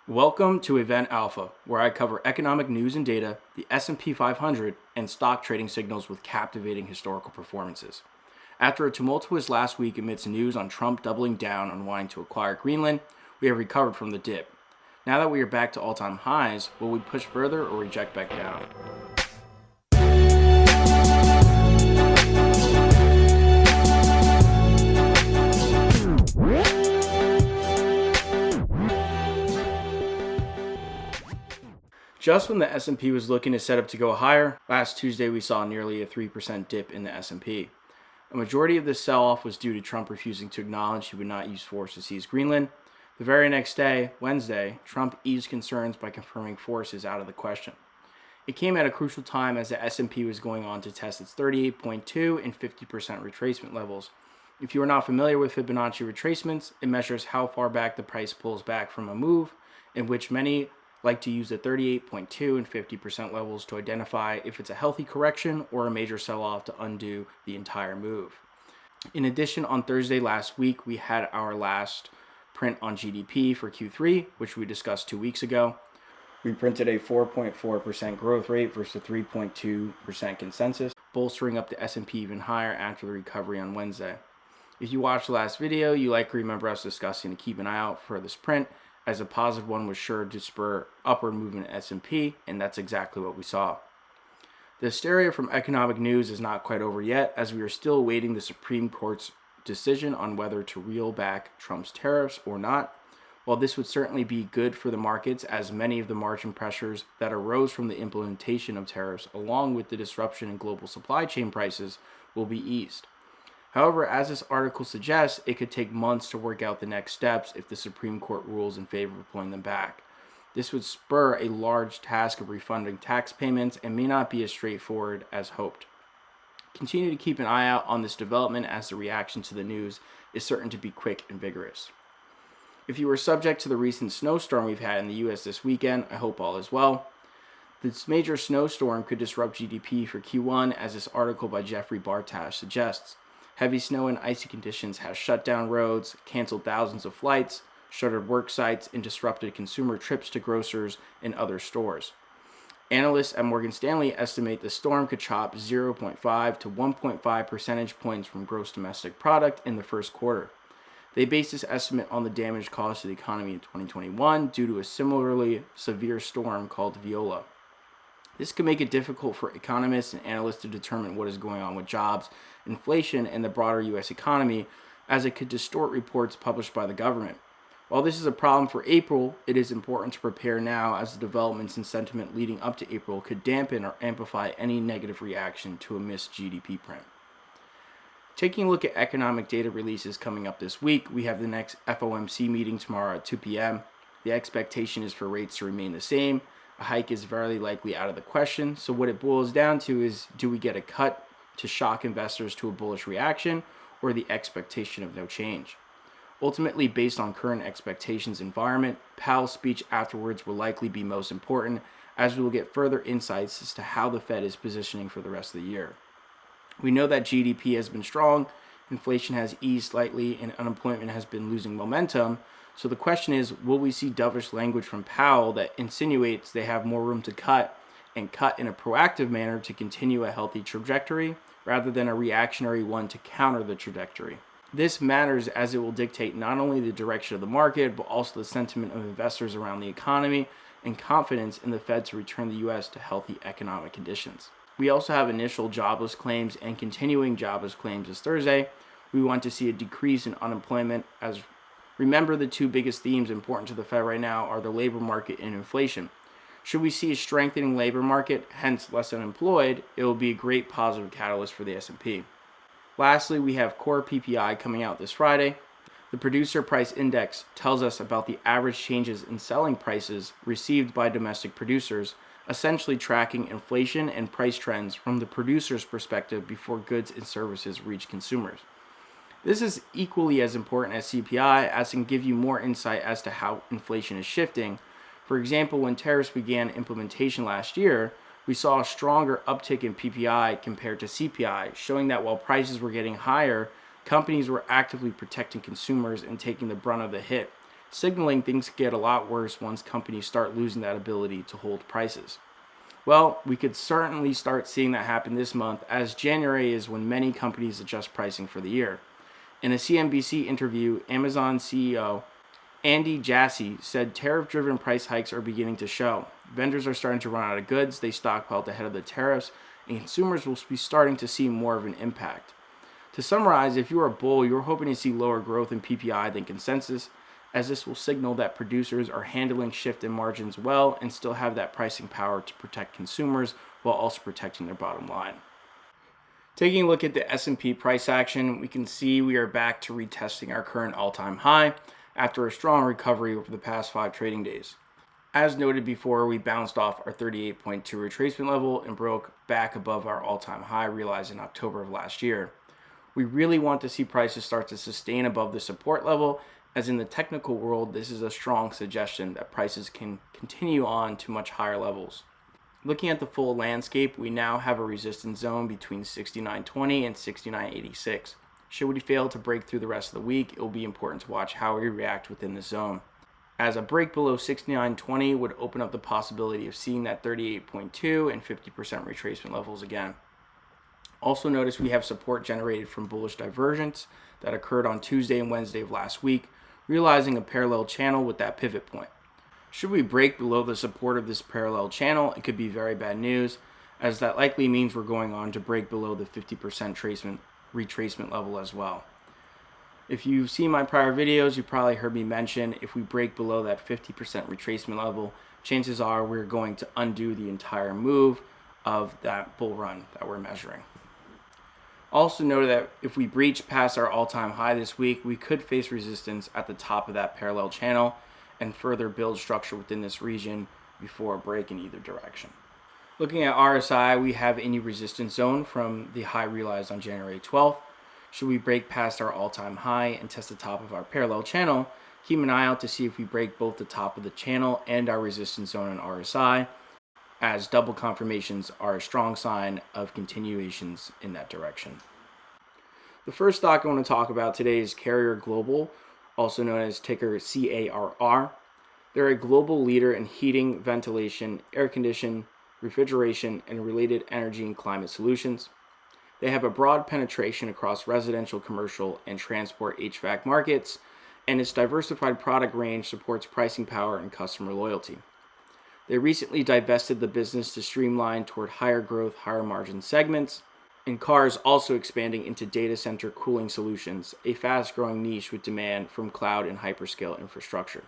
Welcome to EVNTAlpha, where I cover economic news and data, the S&P 500, and stock trading signals with captivating historical performances. After a tumultuous last week amidst news on Trump doubling down on wanting to acquire Greenland, we have recovered from the dip. Now that we are back to all-time highs, will we push further or reject back down? Just when the S&P was looking to set up to go higher, last Tuesday we saw nearly a 3% dip in the S&P. A majority of this sell-off was due to Trump refusing to acknowledge he would not use force to seize Greenland. The very next day, Wednesday, Trump eased concerns by confirming force is out of the question. It came at a crucial time as the S&P was going on to test its 38.2 and 50% retracement levels. If you are not familiar with Fibonacci retracements, it measures how far back the price pulls back from a move, in which many like to use the 38.2 and 50% levels to identify if it's a healthy correction or a major sell-off to undo the entire move. In addition, on Thursday last week, we had our last print on GDP for Q3, which we discussed 2 weeks ago. We printed a 4.4% growth rate versus a 3.2% consensus, bolstering up the S&P even higher after the recovery on Wednesday. If you watched the last video, you likely remember us discussing to keep an eye out for this print, as a positive one was sure to spur upward movement in S&P, and that's exactly what we saw. The hysteria from economic news is not quite over yet, as we are still awaiting the Supreme Court's decision on whether to reel back Trump's tariffs or not. While this would certainly be good for the markets, as many of the margin pressures that arose from the implementation of tariffs, along with the disruption in global supply chain prices, will be eased. However, as this article suggests, it could take months to work out the next steps if the Supreme Court rules in favor of pulling them back. This would spur a large task of refunding tax payments and may not be as straightforward as hoped. Continue to keep an eye out on this development, as the reaction to the news is certain to be quick and vigorous. If you were subject to the recent snowstorm we've had in the U.S. this weekend, I hope all is well. This major snowstorm could disrupt GDP for Q1, as this article by Jeffrey Bartash suggests. Heavy snow and icy conditions have shut down roads, canceled thousands of flights, shuttered work sites, and disrupted consumer trips to grocers and other stores. Analysts at Morgan Stanley estimate the storm could chop 0.5 to 1.5 percentage points from gross domestic product in the first quarter. They base this estimate on the damage caused to the economy in 2021 due to a similarly severe storm called Viola. This could make it difficult for economists and analysts to determine what is going on with jobs, inflation, and the broader U.S. economy, as it could distort reports published by the government. While this is a problem for April, it is important to prepare now, as the developments in sentiment leading up to April could dampen or amplify any negative reaction to a missed GDP print. Taking a look at economic data releases coming up this week, we have the next FOMC meeting tomorrow at 2 p.m. The expectation is for rates to remain the same. A hike is very likely out of the question, so what it boils down to is, do we get a cut to shock investors to a bullish reaction, or the expectation of no change? Ultimately, based on current expectations environment, Powell's speech afterwards will likely be most important, as we will get further insights as to how the Fed is positioning for the rest of the year. We know that GDP has been strong, inflation has eased slightly, and unemployment has been losing momentum. So the question is, will we see dovish language from Powell that insinuates they have more room to cut, and cut in a proactive manner to continue a healthy trajectory, rather than a reactionary one to counter the trajectory? This matters, as it will dictate not only the direction of the market, but also the sentiment of investors around the economy and confidence in the Fed to return the U.S. to healthy economic conditions. We also have initial jobless claims and continuing jobless claims this Thursday. We want to see a decrease in unemployment, as remember, the two biggest themes important to the Fed right now are the labor market and inflation. Should we see a strengthening labor market, hence less unemployed, it will be a great positive catalyst for the S&P. Lastly, we have core PPI coming out this Friday. The Producer Price Index tells us about the average changes in selling prices received by domestic producers, essentially tracking inflation and price trends from the producer's perspective before goods and services reach consumers. This is equally as important as CPI, as it can give you more insight as to how inflation is shifting. For example, when tariffs began implementation last year, we saw a stronger uptick in PPI compared to CPI, showing that while prices were getting higher, companies were actively protecting consumers and taking the brunt of the hit. signaling things get a lot worse once companies start losing that ability to hold prices. Well, we could certainly start seeing that happen this month, as January is when many companies adjust pricing for the year. In a CNBC interview, Amazon CEO Andy Jassy said tariff-driven price hikes are beginning to show. Vendors are starting to run out of goods they stockpiled ahead of the tariffs, and consumers will be starting to see more of an impact. To summarize, if you're a bull, you're hoping to see lower growth in PPI than consensus, as this will signal that producers are handling shift in margins well and still have that pricing power to protect consumers while also protecting their bottom line. Taking a look at the S&P Price Action, we can see we are back to retesting our current all-time high after a strong recovery over the past 5 trading days. As noted before, we bounced off our 38.2 retracement level and broke back above our all-time high realized in October of last year. We really want to see prices start to sustain above the support level, as in the technical world, this is a strong suggestion that prices can continue on to much higher levels. Looking at the full landscape, we now have a resistance zone between 69.20 and 69.86. Should we fail to break through the rest of the week, it will be important to watch how we react within the zone, as a break below 69.20 would open up the possibility of seeing that 38.2 and 50% retracement levels again. Also notice we have support generated from bullish divergence that occurred on Tuesday and Wednesday of last week, realizing a parallel channel with that pivot point. Should we break below the support of this parallel channel, it could be very bad news, as that likely means we're going on to break below the 50% retracement level as well. If you've seen my prior videos, you probably heard me mention if we break below that 50% retracement level, chances are we're going to undo the entire move of that bull run that we're measuring. Also note that if we breach past our all-time high this week, we could face resistance at the top of that parallel channel and further build structure within this region before a break in either direction. Looking at RSI, we have a new resistance zone from the high realized on January 12th. Should we break past our all-time high and test the top of our parallel channel, keep an eye out to see if we break both the top of the channel and our resistance zone on RSI, as double confirmations are a strong sign of continuations in that direction. The first stock I want to talk about today is CARR Global, also known as ticker CARR. They're a global leader in heating, ventilation, air conditioning, refrigeration, and related energy and climate solutions. They have a broad penetration across residential, commercial, and transport HVAC markets, and its diversified product range supports pricing power and customer loyalty. They recently divested the business to streamline toward higher growth, higher margin segments, and CARR is also expanding into data center cooling solutions, a fast-growing niche with demand from cloud and hyperscale infrastructure.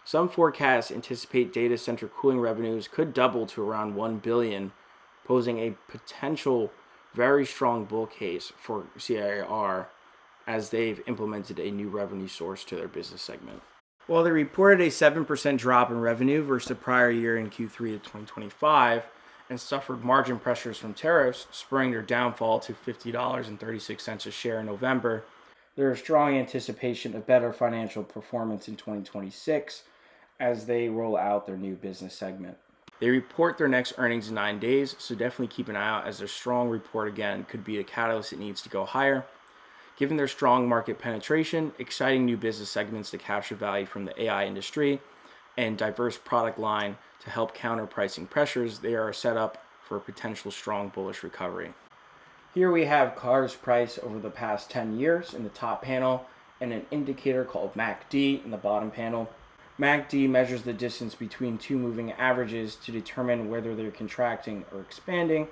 Some forecasts anticipate data center cooling revenues could double to around $1 billion, posing a potential very strong bull case for CARR as they've implemented a new revenue source to their business segment. While they reported a 7% drop in revenue versus the prior year in Q3 of 2025 and suffered margin pressures from tariffs, spurring their downfall to $50.36 a share in November, there is strong anticipation of better financial performance in 2026 as they roll out their new business segment. They report their next earnings in 9 days, so definitely keep an eye out as their strong report again could be a catalyst that needs to go higher. Given their strong market penetration, exciting new business segments to capture value from the AI industry, and diverse product line to help counter pricing pressures, they are set up for a potential strong bullish recovery. Here we have CARR's price over the past 10 years in the top panel and an indicator called MACD in the bottom panel. MACD measures the distance between two moving averages to determine whether they're contracting or expanding.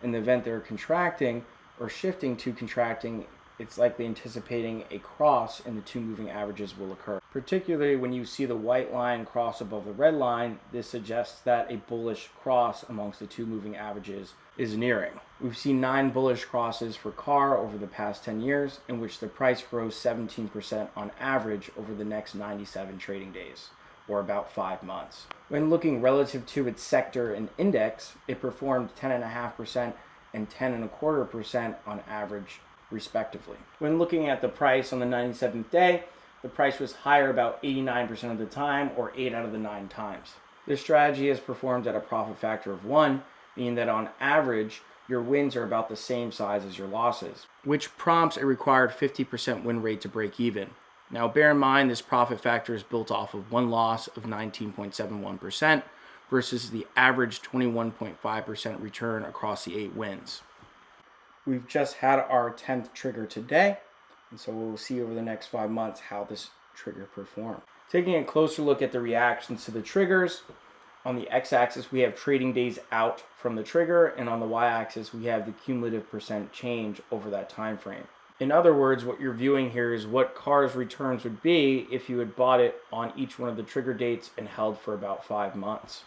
In the event they're contracting or shifting to contracting, it's likely anticipating a cross in the two moving averages will occur. Particularly when you see the white line cross above the red line, this suggests that a bullish cross amongst the two moving averages is nearing. We've seen 9 bullish crosses for CARR over the past 10 years, in which the price rose 17% on average over the next 97 trading days, or about 5 months. When looking relative to its sector and index, it performed 10.5% and 10.25% on average, respectively. When looking at the price on the 97th day, the price was higher about 89% of the time, or 8 out of the 9 times. This strategy has performed at a profit factor of 1, meaning that on average, your wins are about the same size as your losses, which prompts a required 50% win rate to break even. Now, bear in mind this profit factor is built off of one loss of 19.71% versus the average 21.5% return across the 8 wins. We've just had our 10th trigger today, and so we'll see over the next 5 months how this trigger performed. Taking a closer look at the reactions to the triggers, on the x-axis we have trading days out from the trigger, and on the y-axis we have the cumulative percent change over that time frame. In other words, what you're viewing here is what CARR's returns would be if you had bought it on each one of the trigger dates and held for about 5 months.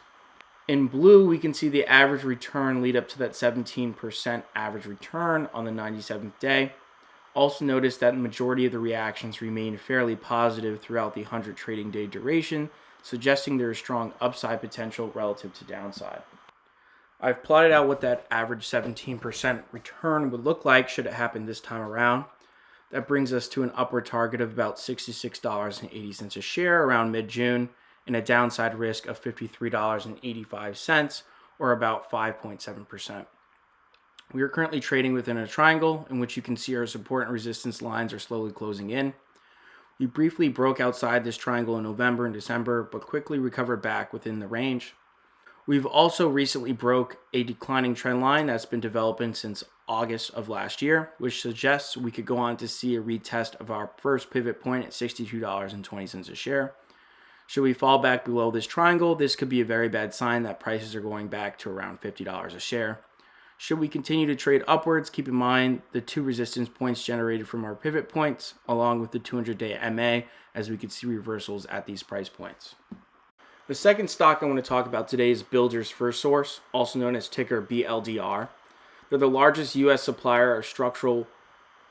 In blue, we can see the average return lead up to that 17% average return on the 97th day. Also notice that the majority of the reactions remain fairly positive throughout the 100 trading day duration, suggesting there is strong upside potential relative to downside. I've plotted out what that average 17% return would look like should it happen this time around. That brings us to an upward target of about $66.80 a share around mid-June, and a downside risk of $53.85, or about 5.7%. We are currently trading within a triangle in which you can see our support and resistance lines are slowly closing in. We briefly broke outside this triangle in November and December, but quickly recovered back within the range. We've also recently broke a declining trend line that's been developing since August of last year, which suggests we could go on to see a retest of our first pivot point at $62.20 a share. Should we fall back below this triangle, this could be a very bad sign that prices are going back to around $50 a share. Should we continue to trade upwards, keep in mind the 2 resistance points generated from our pivot points, along with the 200-day MA, as we could see reversals at these price points. The second stock I want to talk about today is Builders First Source, also known as ticker BLDR. They're the largest U.S. supplier of structural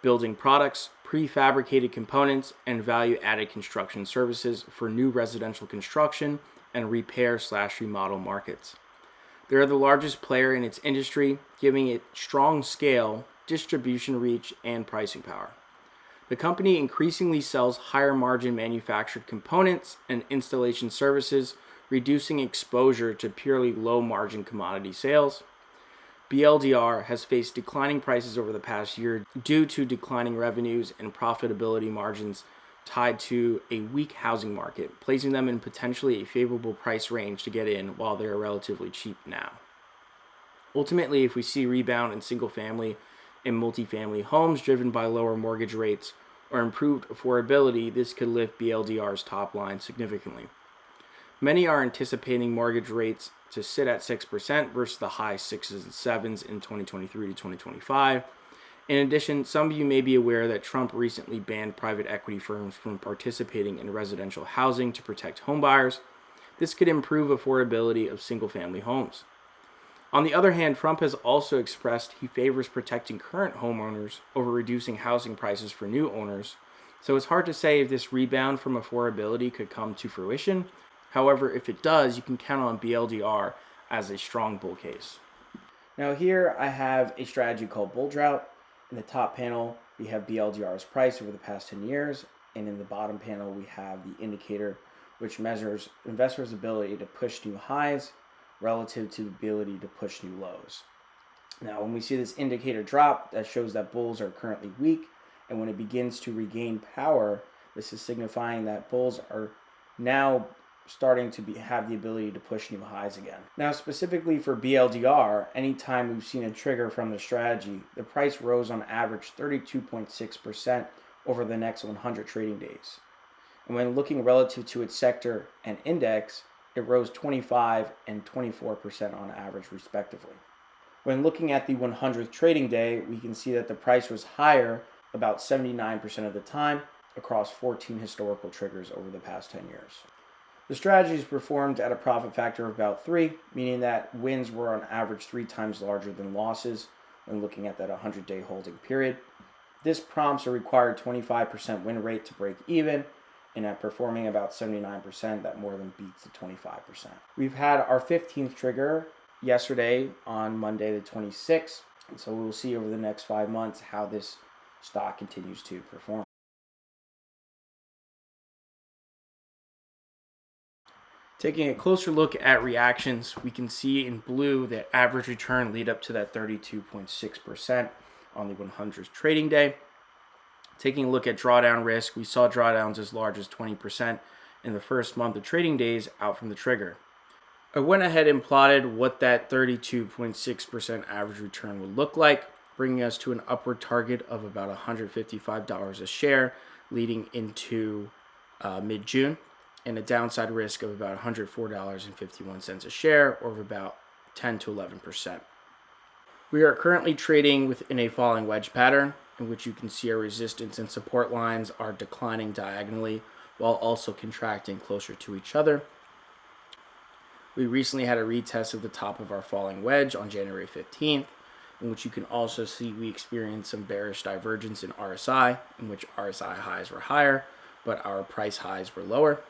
building products, prefabricated components, and value-added construction services for new residential construction and repair/remodel markets. They are the largest player in its industry, giving it strong scale, distribution reach, and pricing power. The company increasingly sells higher margin manufactured components and installation services, reducing exposure to purely low margin commodity sales. BLDR has faced declining prices over the past year due to declining revenues and profitability margins tied to a weak housing market, placing them in potentially a favorable price range to get in while they are relatively cheap now. Ultimately, if we see rebound in single-family and multifamily homes driven by lower mortgage rates or improved affordability, this could lift BLDR's top line significantly. Many are anticipating mortgage rates to sit at 6% versus the high 6s and 7s in 2023 to 2025. In addition, some of you may be aware that Trump recently banned private equity firms from participating in residential housing to protect homebuyers. This could improve affordability of single-family homes. On the other hand, Trump has also expressed he favors protecting current homeowners over reducing housing prices for new owners, so it's hard to say if this rebound from affordability could come to fruition. However, if it does, you can count on BLDR as a strong bull case. Now here I have a strategy called Bull Drought. In the top panel, we have BLDR's price over the past 10 years, and in the bottom panel, we have the indicator which measures investors' ability to push new highs relative to the ability to push new lows. Now, when we see this indicator drop, that shows that bulls are currently weak, and when it begins to regain power, this is signifying that bulls are now starting to have the ability to push new highs again. Now, specifically for BLDR, anytime we've seen a trigger from the strategy, the price rose on average 32.6% over the next 100 trading days. And when looking relative to its sector and index, it rose 25 and 24% on average respectively. When looking at the 100th trading day, we can see that the price was higher about 79% of the time across 14 historical triggers over the past 10 years. The strategies performed at a profit factor of about 3, meaning that wins were on average 3 times larger than losses when looking at that 100-day holding period. This prompts a required 25% win rate to break even, and at performing about 79%, that more than beats the 25%. We've had our 15th trigger yesterday on Monday the 26th, and so we'll see over the next 5 months how this stock continues to perform. Taking a closer look at reactions, we can see in blue that average return lead up to that 32.6% on the 100th trading day. Taking a look at drawdown risk, we saw drawdowns as large as 20% in the first month of trading days out from the trigger. I went ahead and plotted what that 32.6% average return would look like, bringing us to an upward target of about $155 a share leading into mid-June, and a downside risk of about $104.51 a share, or of about 10 to 11%. We are currently trading within a falling wedge pattern, in which you can see our resistance and support lines are declining diagonally while also contracting closer to each other. We recently had a retest of the top of our falling wedge on January 15th, in which you can also see we experienced some bearish divergence in RSI, in which RSI highs were higher, but our price highs were lower.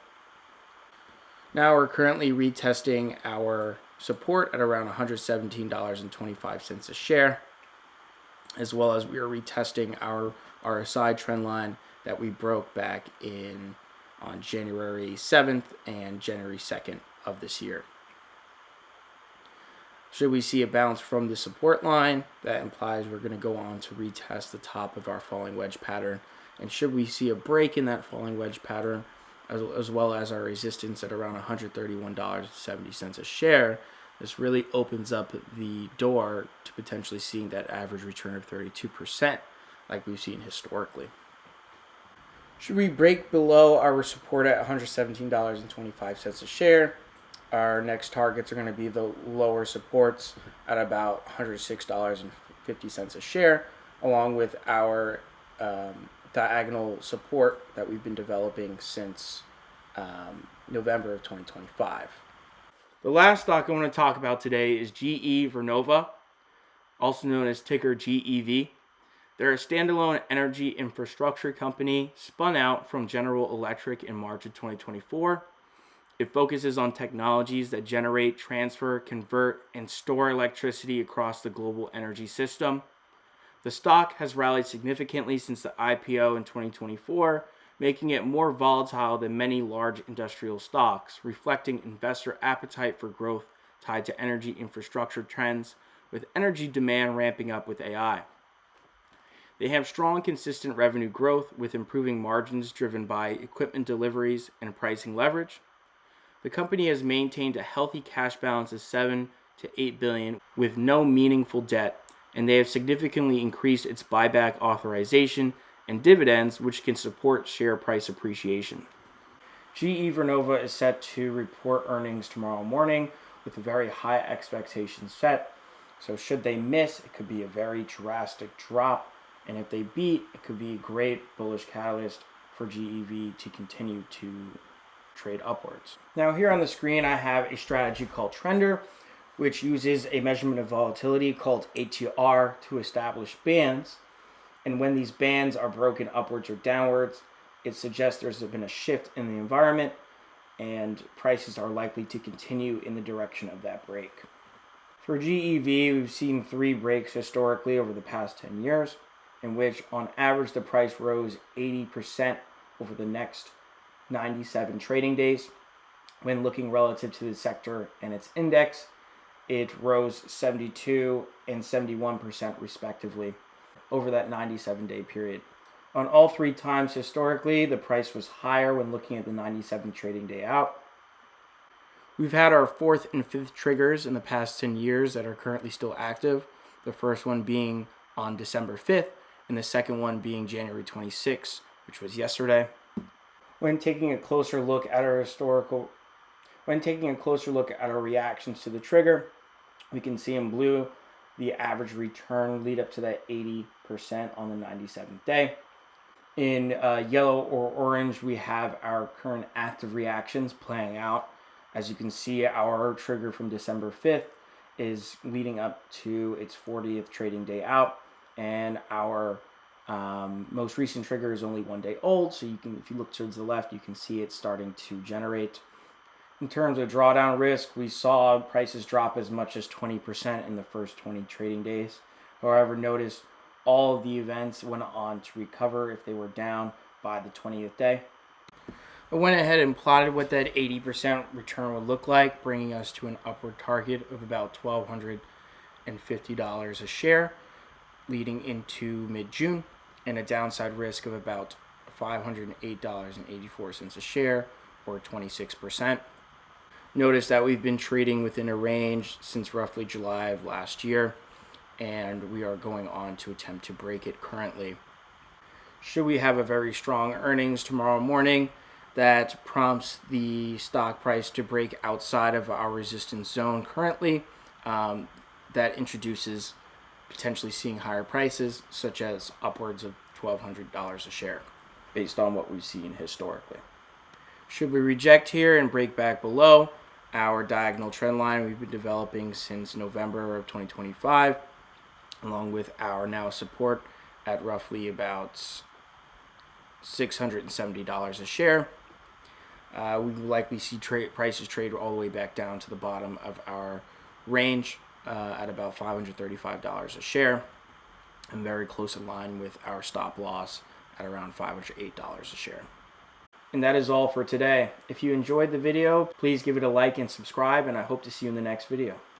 Now we're currently retesting our support at around $117.25 a share, as well as we are retesting our RSI trend line that we broke back on January 7th and January 2nd of this year. Should we see a bounce from the support line, that implies we're going to go on to retest the top of our falling wedge pattern. And should we see a break in that falling wedge pattern, as well as our resistance at around $131.70 a share, this really opens up the door to potentially seeing that average return of 32% like we've seen historically. Should we break below our support at $117.25 a share, our next targets are going to be the lower supports at about $106.50 a share, along with our diagonal support that we've been developing since November of 2025. The last stock I want to talk about today is GE Vernova, also known as ticker GEV. They're a standalone energy infrastructure company spun out from General Electric in March of 2024. It focuses on technologies that generate, transfer, convert, and store electricity across the global energy system. The stock has rallied significantly since the IPO in 2024, making it more volatile than many large industrial stocks, reflecting investor appetite for growth tied to energy infrastructure trends, with energy demand ramping up with AI. They have strong, consistent revenue growth with improving margins driven by equipment deliveries and pricing leverage. The company has maintained a healthy cash balance of $7 to $8 billion with no meaningful debt, and they have significantly increased its buyback authorization and dividends, which can support share price appreciation. GE Vernova is set to report earnings tomorrow morning with a very high expectation set. So should they miss, it could be a very drastic drop. And if they beat, it could be a great bullish catalyst for GEV to continue to trade upwards. Now here on the screen, I have a strategy called Trender, which uses a measurement of volatility called ATR to establish bands. And when these bands are broken upwards or downwards, it suggests there's been a shift in the environment and prices are likely to continue in the direction of that break. For GEV, we've seen 3 breaks historically over the past 10 years, in which on average the price rose 80% over the next 97 trading days. When looking relative to the sector and its index, it rose 72 and 71% respectively over that 97-day period. On all 3 times historically, the price was higher when looking at the 97 trading day out. We've had our 4th and 5th triggers in the past 10 years that are currently still active. The first one being on December 5th, and the second one being January 26th, which was yesterday. When taking a closer look at our reactions to the trigger, we can see in blue the average return lead up to that 80% on the 97th day. In yellow or orange, we have our current active reactions playing out. As you can see, our trigger from December 5th is leading up to its 40th trading day out, and our most recent trigger is only 1 day old, so you can, if you look towards the left, you can see it starting to generate. In terms of drawdown risk, we saw prices drop as much as 20% in the first 20 trading days. However, notice all of the events went on to recover if they were down by the 20th day. I went ahead and plotted what that 80% return would look like, bringing us to an upward target of about $1,250 a share leading into mid-June, and a downside risk of about $508.84 a share, or 26%. Notice that we've been trading within a range since roughly July of last year, and we are going on to attempt to break it currently. Should we have a very strong earnings tomorrow morning that prompts the stock price to break outside of our resistance zone currently, that introduces potentially seeing higher prices, such as upwards of $1,200 a share, based on what we've seen historically. Should we reject here and break back below our diagonal trend line we've been developing since November of 2025, along with our now support at roughly about $670 a share, we will likely see prices trade all the way back down to the bottom of our range at about $535 a share, and very close in line with our stop loss at around $508 a share. And that is all for today. If you enjoyed the video, please give it a like and subscribe, and I hope to see you in the next video.